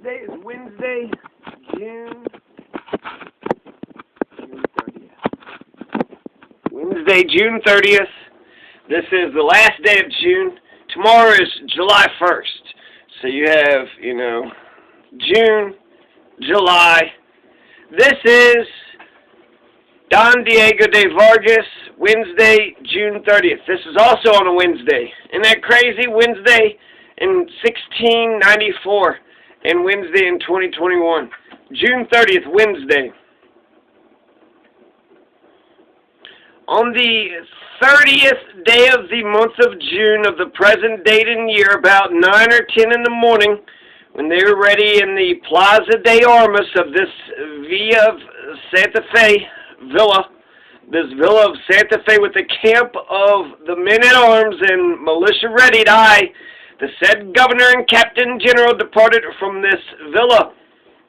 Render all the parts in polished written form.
Today is Wednesday, June 30th. Wednesday, June 30th. This is the last day of June. Tomorrow is July 1st. So you have, June, July. This is Don Diego de Vargas, Wednesday, June 30th. This is also on a Wednesday. Isn't that crazy? Wednesday in 1694 and Wednesday in 2021. June 30th, Wednesday. On the 30th day of the month of June of the present date and year, about 9 or 10 in the morning, when they were ready in the Plaza de Armas of this Villa Santa Fe villa, this villa of Santa Fe with the camp of the men-at-arms and militia ready, the said governor and captain general departed from this villa.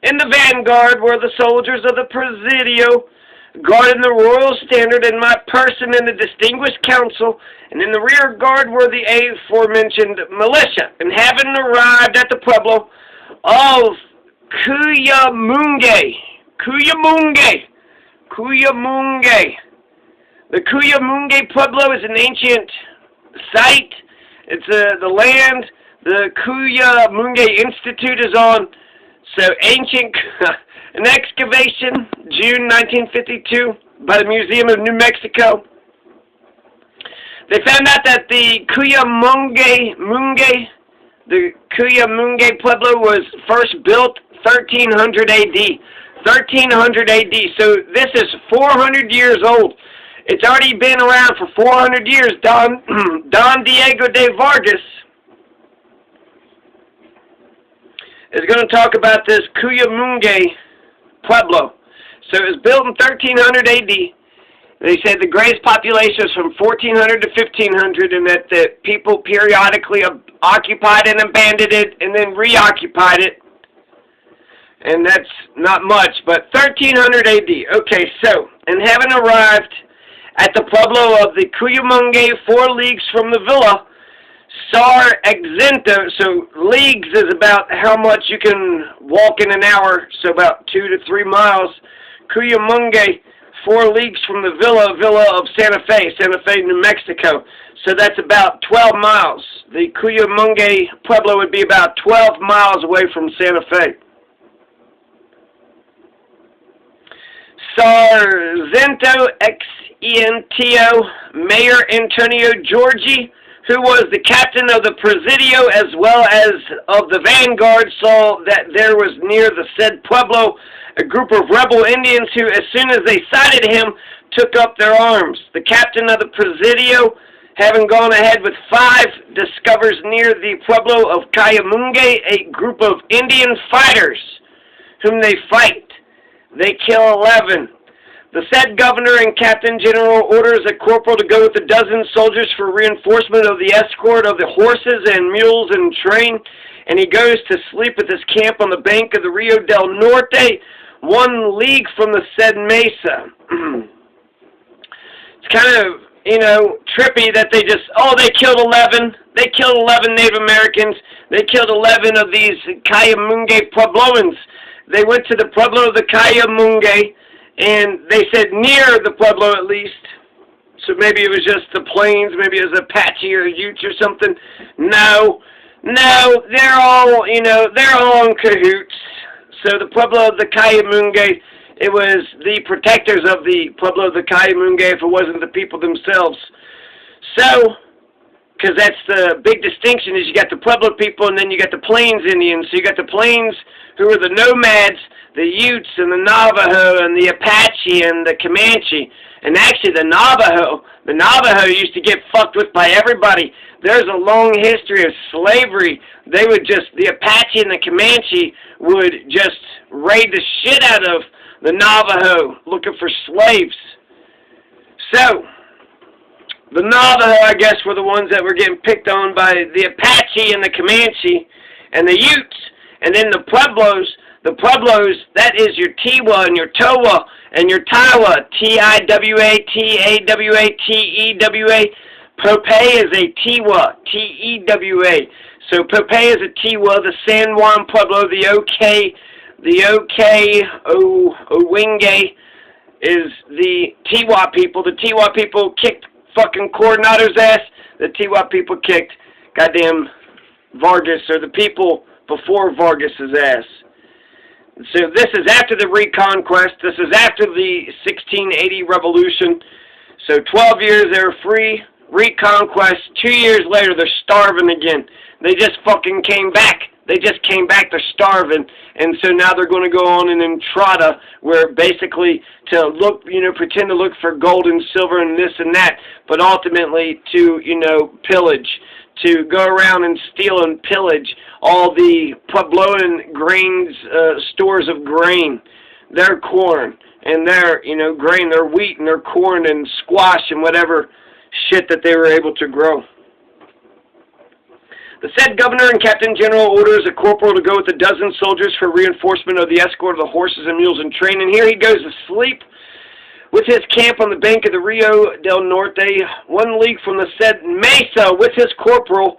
In the vanguard were the soldiers of the Presidio, guarding the royal standard in my person and the distinguished council, and in the rear guard were the aforementioned militia. And having arrived at the pueblo of Cuyamungue, the Cuyamungue Pueblo is an ancient site. It's the land the Cuyamungue Institute is on. So ancient, an excavation, June 1952, by the Museum of New Mexico. They found out that the Cuyamungue Pueblo was first built 1300 AD. 1300 AD. So this is 400 years old. It's already been around for 400 years. Don Diego de Vargas is going to talk about this Cuyamungue Pueblo. So it was built in 1300 AD. They said the greatest population was from 1400 to 1500, and that the people periodically occupied and abandoned it and then reoccupied it. And that's not much, but 1300 AD. Okay, so, and having arrived at the pueblo of the Cuyamungue, 4 leagues from the villa, Sar Exento, so leagues is about how much you can walk in an hour, so about 2 to 3 miles. Cuyamungue, 4 leagues from the villa of Santa Fe, New Mexico. So that's about 12 miles. The Cuyamungue Pueblo would be about 12 miles away from Santa Fe. Sargento Exentio, Mayor Antonio Giorgi, who was the captain of the Presidio as well as of the vanguard, saw that there was near the said pueblo a group of rebel Indians who, as soon as they sighted him, took up their arms. The captain of the Presidio, having gone ahead with 5, discovers near the pueblo of Cuyamungue a group of Indian fighters, whom they fight. They kill 11. The said governor and captain general orders a corporal to go with a dozen soldiers for reinforcement of the escort of the horses and mules and train, and he goes to sleep at his camp on the bank of the Rio del Norte, 1 league from the said mesa. It's kind of, trippy that they killed 11. They killed 11 Native Americans. They killed 11 of these Cuyamungue Puebloans. They went to the pueblo of the Cuyamungue, and they said near the pueblo at least. So maybe it was just the plains, maybe it was Apache or Utes or something. No, they're all in cahoots. So the pueblo of the Cuyamungue, it was the protectors of the pueblo of the Cuyamungue if it wasn't the people themselves. So, because that's the big distinction, is you got the pueblo people and then you got the plains Indians. So you got the plains who are the nomads, the Utes and the Navajo and the Apache and the Comanche. And actually the Navajo used to get fucked with by everybody. There's a long history of slavery. The Apache and the Comanche would just raid the shit out of the Navajo looking for slaves. So, the Navajo, I guess, were the ones that were getting picked on by the Apache and the Comanche and the Utes. And then the Pueblos, that is your Tiwa and your Towa and your Taiwa, Tiwa, Tawa, Tewa. Pope is a Tiwa, Tewa. So Popeye is a Tiwa, the San Juan Pueblo, the Owenge is the Tiwa people. The Tiwa people kicked fucking Coronado's ass. The Tiwa people kicked goddamn Vargas, or the people before Vargas's ass. So this is after the Reconquest. This is after the 1680 Revolution. So 12 years they were free. Reconquest. 2 years later they're starving again. They just fucking came back. They just came back. They're starving. And so now they're going to go on an Entrada, where basically to look, pretend to look for gold and silver and this and that, but ultimately to, pillage. To go around and steal and pillage all the Puebloan grains, stores of grain, their corn, and their, grain, their wheat, and their corn, and squash, and whatever shit that they were able to grow. The said governor and captain general orders a corporal to go with a dozen soldiers for reinforcement of the escort of the horses and mules and train, and here he goes to sleep with his camp on the bank of the Rio del Norte, 1 league from the said mesa, with his corporal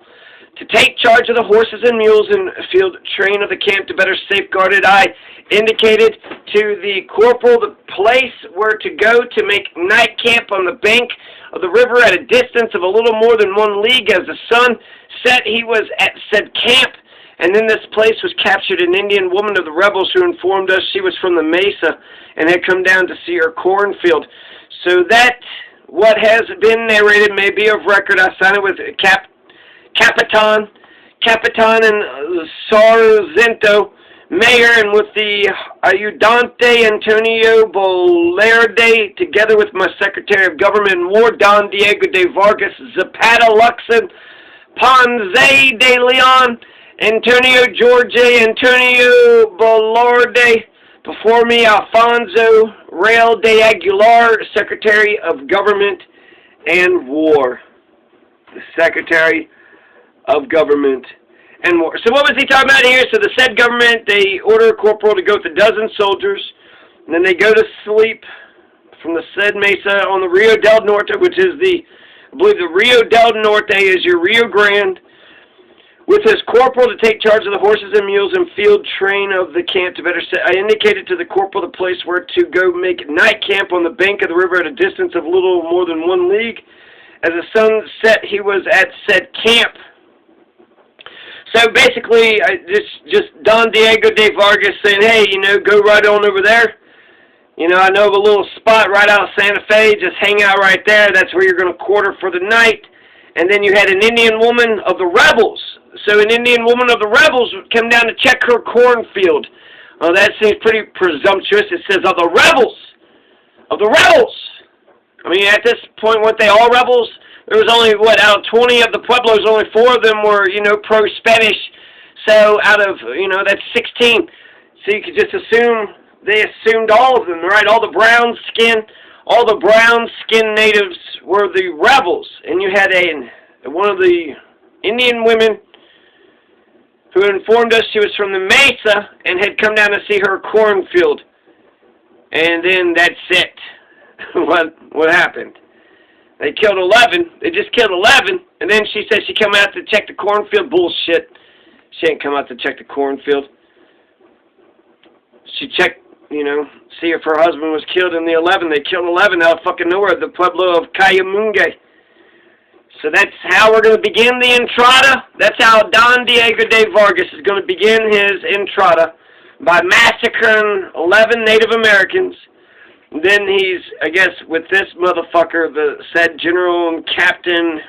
to take charge of the horses and mules and field train of the camp to better safeguard it. I indicated to the corporal the place where to go to make night camp on the bank of the river at a distance of a little more than 1 league. As the sun set, he was at said camp, and in this place was captured an Indian woman of the rebels who informed us she was from the mesa and had come down to see her cornfield. So that what has been narrated may be of record. I signed it with Capitan and Sargento, Mayor, and with the Ayudante Antonio Bolarde, together with my Secretary of Government and War, Don Diego de Vargas, Zapata, Luxon, Ponce de Leon, Antonio Jorge, Antonio Bolarde. Before me, Alfonso Real de Aguilar, Secretary of Government and War. The Secretary of Government and War. So what was he talking about here? So the said government, they order a corporal to go with a dozen soldiers, and then they go to sleep from the said mesa on the Rio del Norte, which is I believe the Rio del Norte is your Rio Grande, with his corporal to take charge of the horses and mules and field train of the camp to better set. I indicated to the corporal the place where to go make night camp on the bank of the river at a distance of a little more than 1 league. As the sun set, he was at said camp. So basically, just Don Diego de Vargas saying, hey, go right on over there. I know of a little spot right out of Santa Fe. Just hang out right there. That's where you're going to quarter for the night. And then you had an Indian woman of the rebels. So an Indian woman of the rebels would come down to check her cornfield. That seems pretty presumptuous. It says, of the rebels. Of the rebels. I mean, at this point, weren't they all rebels? There was only, out of 20 of the Pueblos, only 4 of them were, pro-Spanish. So out of, that's 16. So you could just assume, they assumed all of them, right? All the brown skin natives were the rebels. And you had one of the Indian women who informed us she was from the mesa and had come down to see her cornfield. And then that's it. What happened? They killed 11. They just killed 11. And then she said she come out to check the cornfield. Bullshit. She ain't come out to check the cornfield. She checked, see if her husband was killed in the 11. They killed 11 out of fucking nowhere, the Pueblo of Cayamungue. So that's how we're going to begin the Entrada. That's how Don Diego de Vargas is going to begin his Entrada, by massacring 11 Native Americans. Then he's, I guess, with this motherfucker, the said general and captain,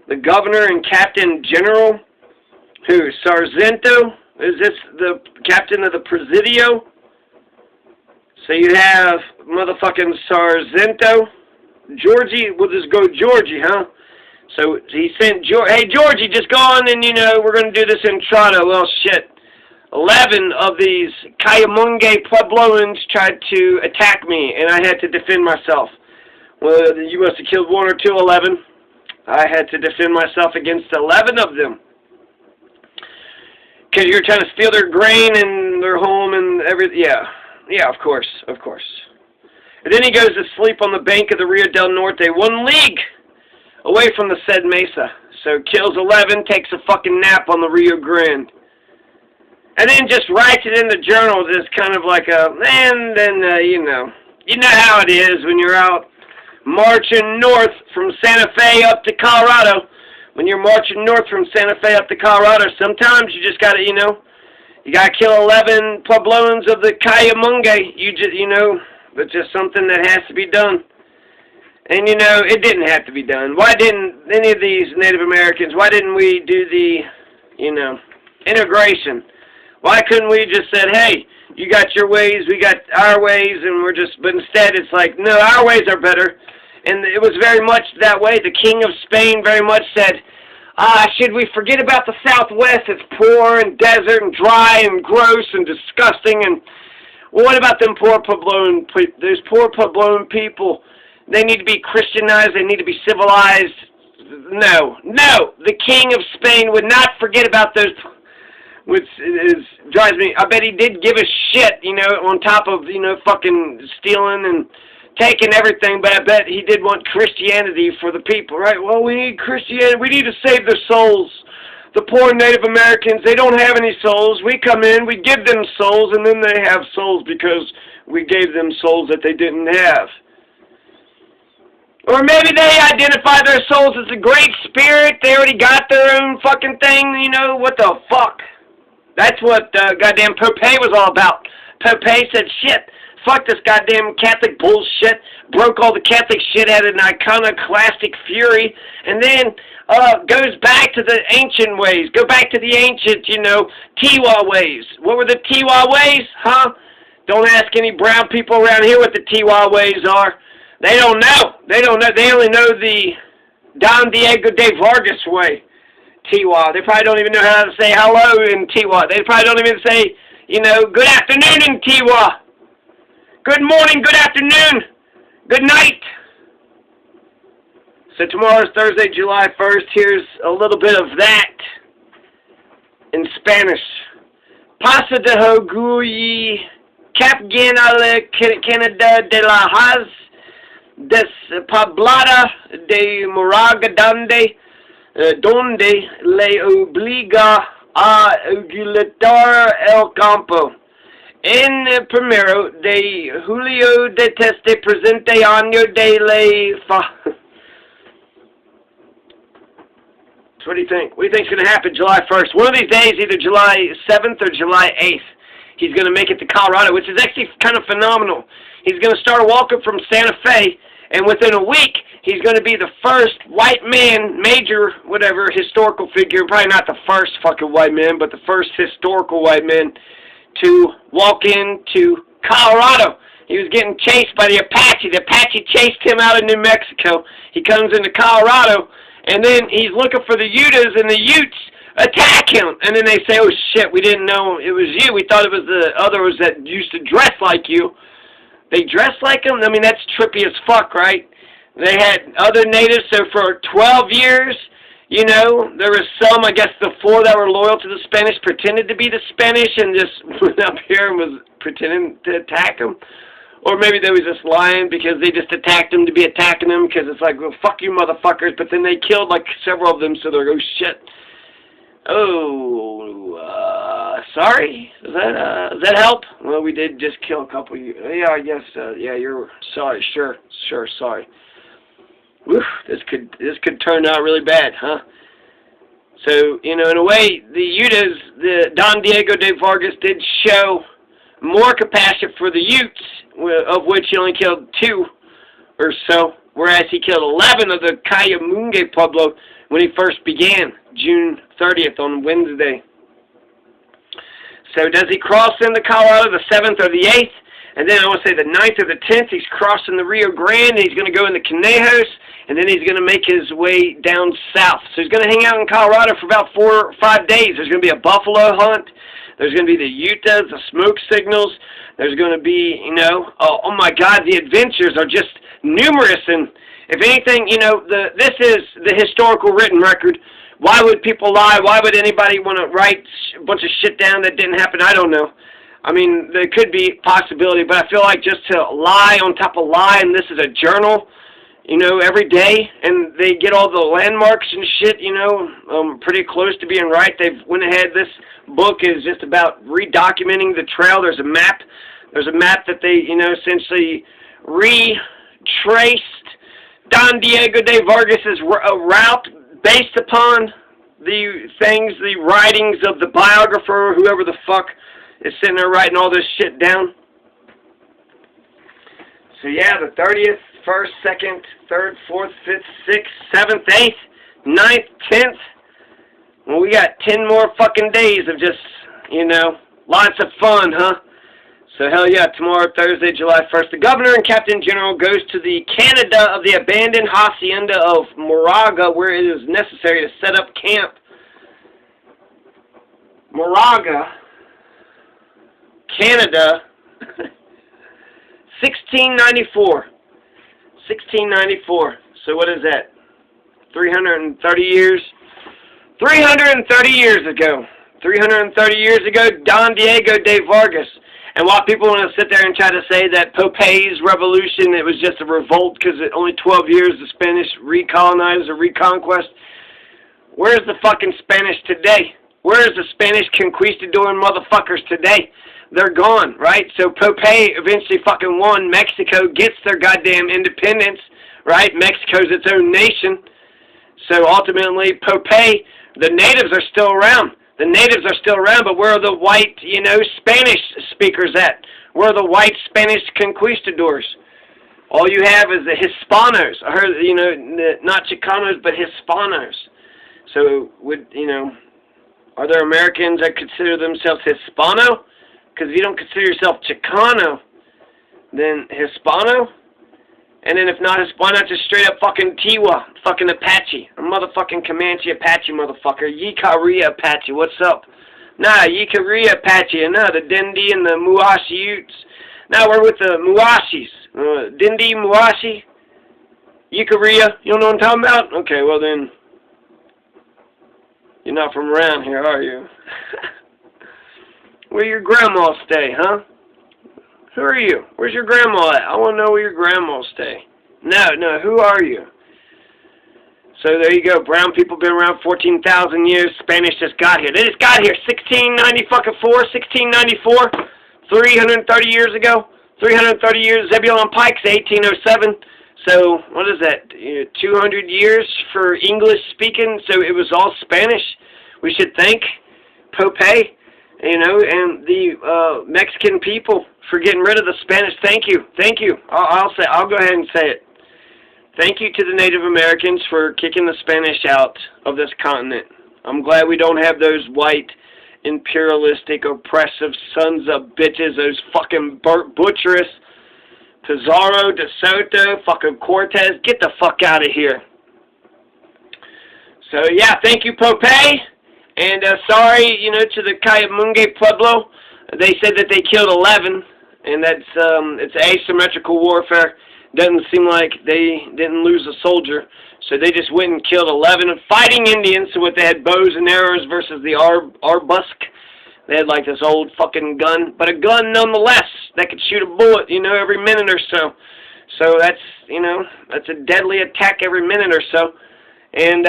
the governor and captain general, who, Sargento, is this the captain of the Presidio? So you have motherfucking Sargento, Georgie, we'll just go Georgie, huh? So he sent, hey Georgie, just go on and, we're going to do this Entrada. Well, shit. 11 of these Cayamungue Puebloans tried to attack me, and I had to defend myself. Well, you must have killed 1 or 2, 11. I had to defend myself against 11 of them. Because you're trying to steal their grain and their home and everything. Yeah, of course. And then he goes to sleep on the bank of the Rio del Norte, 1 league away from the said mesa. So kills 11, takes a fucking nap on the Rio Grande. And then just writes it in the journal, just kind of like a, and then, you know how it is when you're out marching north from Santa Fe up to Colorado. When you're marching north from Santa Fe up to Colorado, sometimes you just gotta, you gotta kill 11 Puebloans of the Cayamungue. But just something that has to be done. And, it didn't have to be done. Why didn't any of these Native Americans, why didn't we do the, integration? Why couldn't we just said, hey, you got your ways, we got our ways, and but instead it's like, no, our ways are better. And it was very much that way. The King of Spain very much said, should we forget about the Southwest? It's poor and desert and dry and gross and disgusting. And well, what about them poor Puebloan, those poor Puebloan people? They need to be Christianized. They need to be civilized. No. The King of Spain would not forget about those, which drives me. I bet he did give a shit, on top of, fucking stealing and taking everything, but I bet he did want Christianity for the people, right? Well, we need Christianity. We need to save their souls. The poor Native Americans, they don't have any souls. We come in, we give them souls, and then they have souls because we gave them souls that they didn't have. Or maybe they identify their souls as a great spirit. They already got their own fucking thing, what the fuck? That's what goddamn Popeye was all about. Popeye said, shit, fuck this goddamn Catholic bullshit, broke all the Catholic shit out of an iconoclastic fury, and then goes back to the ancient ways. Go back to the ancient, Tiwa ways. What were the Tiwa ways, huh? Don't ask any brown people around here what the Tiwa ways are. They don't know. They only know the Don Diego de Vargas way. Tiwa. They probably don't even know how to say hello in Tiwa. They probably don't even say, good afternoon in Tiwa. Good morning, good afternoon, good night. So tomorrow's Thursday, July 1st. Here's a little bit of that in Spanish. Pasa de Hoguyi, Capgain a la Canada de la Haz, despoblada de Moraga donde le obliga a utilizar el campo. En primero de julio de este presente año de la So what do you think? What do you think's going to happen July 1st? One of these days, either July 7th or July 8th, he's going to make it to Colorado, which is actually kind of phenomenal. He's going to start walking from Santa Fe, and within a week, he's going to be the first white man, major, whatever, historical figure, probably not the first fucking white man, but the first historical white man to walk into Colorado. He was getting chased by the Apache. The Apache chased him out of New Mexico. He comes into Colorado, and then he's looking for the Utes, and the Utes attack him. And then they say, oh shit, we didn't know it was you. We thought it was the others that used to dress like you. They dress like him? I mean, that's trippy as fuck, right? They had other natives, so for 12 years, there was some, I guess the 4 that were loyal to the Spanish pretended to be the Spanish and just went up here and was pretending to attack them. Or maybe they was just lying because they just attacked them to be attacking them because it's like, well, fuck you motherfuckers. But then they killed like several of them, so they're like, oh shit. Oh, sorry? Does that help? Well, we did just kill a couple of you. Yeah, I guess, yeah, you're sorry. Sure, sorry. Woof, this could turn out really bad, huh? So, in a way, the Utes, the Don Diego de Vargas did show more compassion for the Utes, of which he only killed 2 or so, whereas he killed 11 of the Cayamungue Pueblo when he first began, June 30th on Wednesday. So does he cross into Colorado the 7th or the 8th? And then I want to say the 9th or the 10th, he's crossing the Rio Grande, and he's going to go into Conejos, and then he's going to make his way down south. So he's going to hang out in Colorado for about 4 or 5 days. There's going to be a buffalo hunt. There's going to be the Utahs, the smoke signals. There's going to be, oh my God, the adventures are just numerous. And if anything, this is the historical written record. Why would people lie? Why would anybody want to write a bunch of shit down that didn't happen? I don't know. I mean, there could be possibility, but I feel like just to lie on top of lie, and this is a journal, you know, every day, and they get all the landmarks and shit, you know, pretty close to being right. They've went ahead. This book is just about redocumenting the trail. There's a map. There's a map that they, you know, essentially retraced Don Diego de Vargas' route based upon the things, the writings of the biographer, whoever the fuck is sitting there writing all this shit down. So yeah, the 30th, 1st, 2nd, 3rd, 4th, 5th, 6th, 7th, 8th, 9th, 10th. Well, we got 10 more fucking days of just, you know, lots of fun, huh? So hell yeah, tomorrow, Thursday, July 1st, the Governor and Captain General goes to the Canada of the abandoned hacienda of Moraga, where it is necessary to set up camp. Moraga, Canada, 1694. 1694. So what is that? 330 years? 330 years ago. 330 years ago, Don Diego de Vargas. And while people want to sit there and try to say that Pope's revolution, it was just a revolt because only 12 years the Spanish recolonized or reconquest, where's the fucking Spanish today? Where's the Spanish conquistador motherfuckers today? They're gone, right? So Pope eventually fucking won. Mexico gets their goddamn independence, right? Mexico's its own nation. So ultimately, Pope, the natives are still around. The natives are still around, but where are the white, you know, Spanish speakers at? Where are the white Spanish conquistadors? All you have is the Hispanos. I heard, you know, not Chicanos, but Hispanos. So, you know, are there Americans that consider themselves Hispano? Because if you don't consider yourself Chicano, then Hispano? And then if not Hispano, just straight up fucking Tiwa, fucking Apache. A motherfucking Comanche Apache motherfucker. Yikaria Apache, what's up? Nah, Yikaria Apache, and the Dindi and the Muashi Utes. Now we're with the Muashis. Dindi, Muashi, Yikaria, you don't know what I'm talking about? Okay, well then, you're not from around here, are you? Where your grandma stay, huh? Who are you? Where's your grandma at? I want to know where your grandma stay. No, who are you? So there you go. Brown people been around 14,000 years. Spanish just got here. They just got here 1694, 330 years ago. 330 years. Zebulon Pike's 1807. So what is that? 200 years for English speaking. So it was all Spanish. We should thank Pope, you know, and the Mexican people for getting rid of the Spanish. Thank you. I'll go ahead and say it. Thank you to the Native Americans for kicking the Spanish out of this continent. I'm glad we don't have those white, imperialistic, oppressive sons of bitches, those fucking butcherous, Pizarro, De Soto, fucking Cortez. Get the fuck out of here. So yeah, thank you, Pope. And sorry, you know, to the Cayamungue Pueblo. They said that they killed 11, and that's it's asymmetrical warfare. Doesn't seem like they didn't lose a soldier, so they just went and killed 11 fighting Indians. So what they had, bows and arrows versus the arbusk. They had like this old fucking gun, but a gun nonetheless that could shoot a bullet, you know, every minute or so. So that's, you know, that's a deadly attack every minute or so. And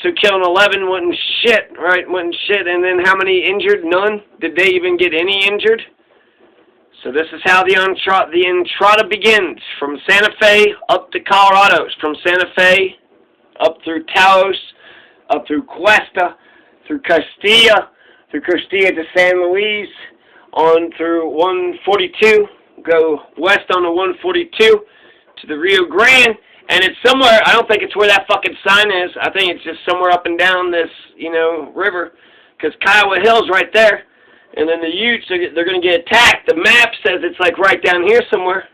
so killing 11 wasn't shit, right? Wasn't shit. And then how many injured? None. Did they even get any injured? So this is how the Entrada begins, from Santa Fe up to Colorado, from Santa Fe up through Taos, up through Cuesta, through Castilla to San Luis, on through 142, go west on the 142 to the Rio Grande, and it's somewhere, I don't think it's where that fucking sign is, I think it's just somewhere up and down this, you know, river, because Kiowa Hill's right there. And then the Utes, they're going to get attacked. The map says it's like right down here somewhere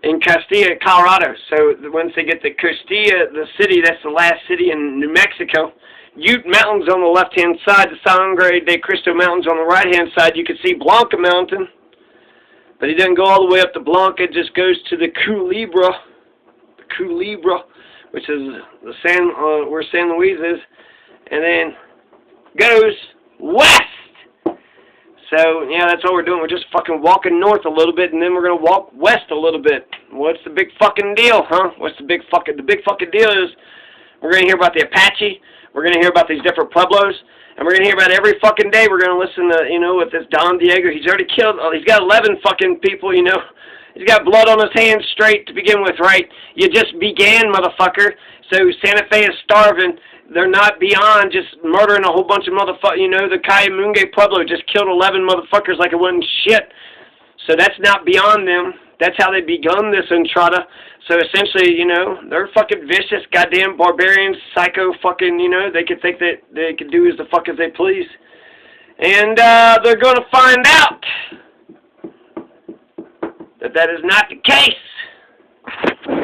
in Castilla, Colorado. So once they get to Castilla, the city, that's the last city in New Mexico. Ute Mountains on the left-hand side, the Sangre de Cristo Mountains on the right-hand side. You can see Blanca Mountain, but it doesn't go all the way up to Blanca. It just goes to the Culebra, which is the where San Luis is, and then goes west. So, yeah, that's all we're doing. We're just fucking walking north a little bit, and then we're going to walk west a little bit. What's the big fucking deal, huh? What's the big fucking deal is we're going to hear about the Apache, we're going to hear about these different Pueblos, and we're going to hear about every fucking day we're going to listen to, you know, with this Don Diego. He's already killed, he's got 11 fucking people, you know. He's got blood on his hands straight to begin with, right? You just began, motherfucker. So Santa Fe is starving. They're not beyond just murdering a whole bunch of motherfuckers. You know, the Cayamungue Pueblo just killed 11 motherfuckers like it wasn't shit. So that's not beyond them. That's how they begun this Entrada. So essentially, you know, they're fucking vicious, goddamn barbarians, psycho fucking, you know, they could think that they could do as the fuck as they please. And they're going to find out that that is not the case.